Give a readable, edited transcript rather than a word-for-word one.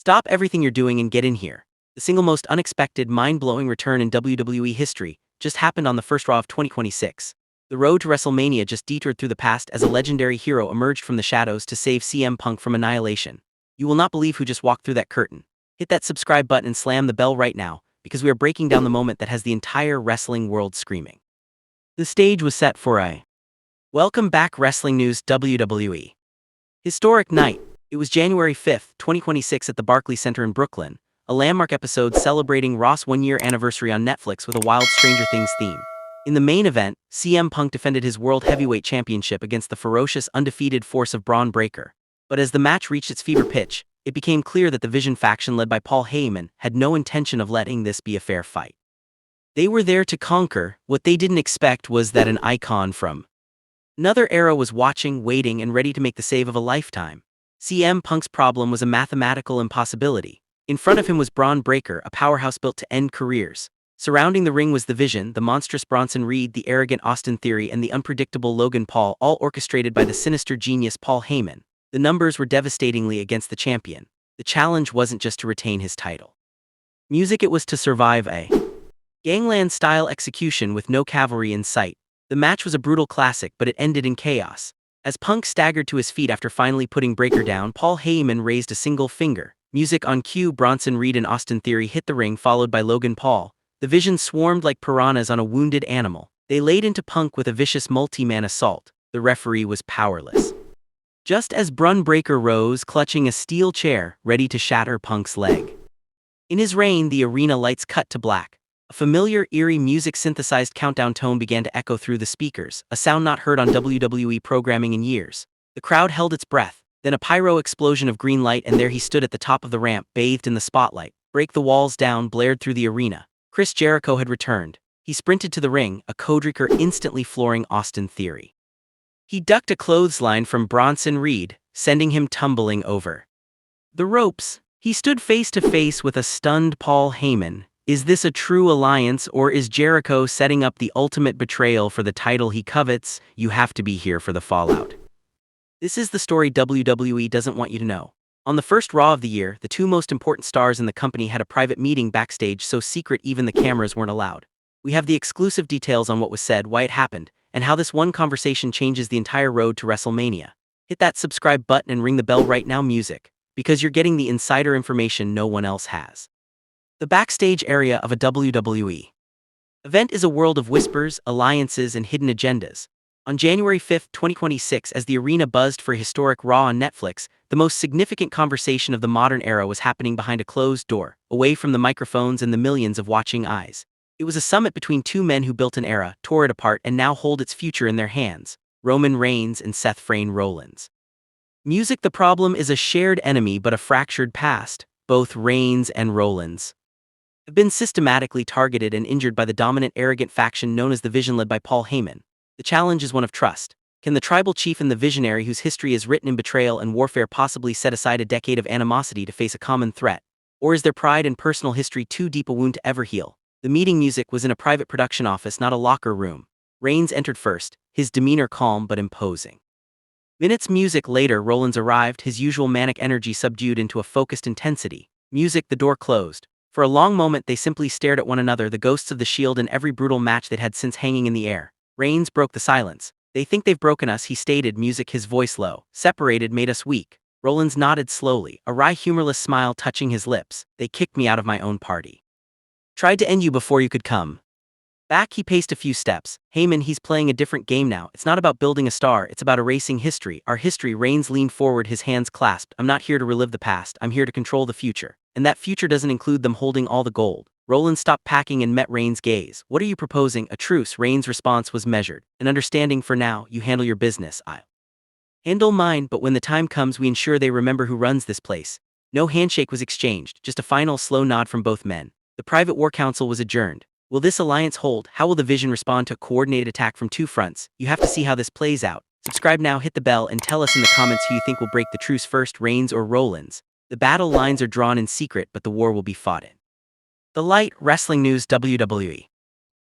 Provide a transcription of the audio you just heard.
Stop everything you're doing and get in here. The single most unexpected, mind-blowing return in WWE history just happened on the first Raw of 2026. The road to WrestleMania just detoured through the past as a legendary hero emerged from the shadows to save CM Punk from annihilation. You will not believe who just walked through that curtain. Hit that subscribe button and slam the bell right now, because we are breaking down the moment that has the entire wrestling world screaming. The stage was set for a Welcome Back Wrestling News WWE historic night. It was January 5th, 2026 at the Barclays Center in Brooklyn, a landmark episode celebrating Raw's one-year anniversary on Netflix with a wild Stranger Things theme. In the main event, CM Punk defended his World Heavyweight Championship against the ferocious, undefeated force of Braun Breaker. But as the match reached its fever pitch, it became clear that the Vision faction led by Paul Heyman had no intention of letting this be a fair fight. They were there to conquer. What they didn't expect was that an icon from another era was watching, waiting, and ready to make the save of a lifetime. CM Punk's problem was a mathematical impossibility. In front of him was Braun Breaker, a powerhouse built to end careers. Surrounding the ring was the Vision, the monstrous Bronson Reed, the arrogant Austin Theory, and the unpredictable Logan Paul, all orchestrated by the sinister genius Paul Heyman. The numbers were devastatingly against the champion. The challenge wasn't just to retain his title. Music, it was to survive a gangland-style execution with no cavalry in sight. The match was a brutal classic, but it ended in chaos. As Punk staggered to his feet after finally putting Breaker down, Paul Heyman raised a single finger. Music on cue, Bronson Reed and Austin Theory hit the ring, followed by Logan Paul. The Vision swarmed like piranhas on a wounded animal. They laid into Punk with a vicious multi-man assault. The referee was powerless. Just as Braun Breaker rose, clutching a steel chair, ready to shatter Punk's leg. In his reign, the arena lights cut to black. A familiar, eerie music-synthesized countdown tone began to echo through the speakers, a sound not heard on WWE programming in years. The crowd held its breath, then a pyro explosion of green light, and there he stood at the top of the ramp, bathed in the spotlight. Break the Walls Down blared through the arena. Chris Jericho had returned. He sprinted to the ring, a codebreaker instantly flooring Austin Theory. He ducked a clothesline from Bronson Reed, sending him tumbling over the ropes. He stood face to face with a stunned Paul Heyman. Is this a true alliance, or is Jericho setting up the ultimate betrayal for the title he covets? You have to be here for the fallout. This is the story WWE doesn't want you to know. On the first Raw of the year, the two most important stars in the company had a private meeting backstage, so secret even the cameras weren't allowed. We have the exclusive details on what was said, why it happened, and how this one conversation changes the entire road to WrestleMania. Hit that subscribe button and ring the bell right now, music, because you're getting the insider information no one else has. The backstage area of a WWE event is a world of whispers, alliances, and hidden agendas. On January 5, 2026, as the arena buzzed for a historic Raw on Netflix, the most significant conversation of the modern era was happening behind a closed door, away from the microphones and the millions of watching eyes. It was a summit between two men who built an era, tore it apart, and now hold its future in their hands: Roman Reigns and Seth Rollins. Music, the problem is a shared enemy but a fractured past. Both Reigns and Rollins have been systematically targeted and injured by the dominant, arrogant faction known as the Vision, led by Paul Heyman. The challenge is one of trust. Can the tribal chief and the visionary, whose history is written in betrayal and warfare, possibly set aside a decade of animosity to face a common threat? Or is their pride and personal history too deep a wound to ever heal? The meeting music was in a private production office, not a locker room. Reigns entered first, his demeanor calm but imposing. Minutes music later, Rollins arrived, his usual manic energy subdued into a focused intensity. Music, the door closed. For a long moment they simply stared at one another, the ghosts of the Shield in every brutal match they'd had since hanging in the air. Reigns broke the silence. They think they've broken us, he stated, music, his voice low. Separated made us weak. Rollins nodded slowly, a wry, humorless smile touching his lips. They kicked me out of my own party. Tried to end you before you could come back. He paced a few steps. Heyman, he's playing a different game now. It's not about building a star, it's about erasing history, our history. Reigns leaned forward, his hands clasped. I'm not here to relive the past, I'm here to control the future. And that future doesn't include them holding all the gold. Rollins stopped packing and met Reigns' gaze. What are you proposing? A truce? Reigns' response was measured. An understanding for now. You handle your business, I'll handle mine, but when the time comes we ensure they remember who runs this place. No handshake was exchanged, just a final slow nod from both men. The private war council was adjourned. Will this alliance hold? How will the Vision respond to a coordinated attack from two fronts? You have to see how this plays out. Subscribe now, hit the bell, and tell us in the comments who you think will break the truce first, Reigns or Rollins. The battle lines are drawn in secret, but the war will be fought in the light. Wrestling News WWE.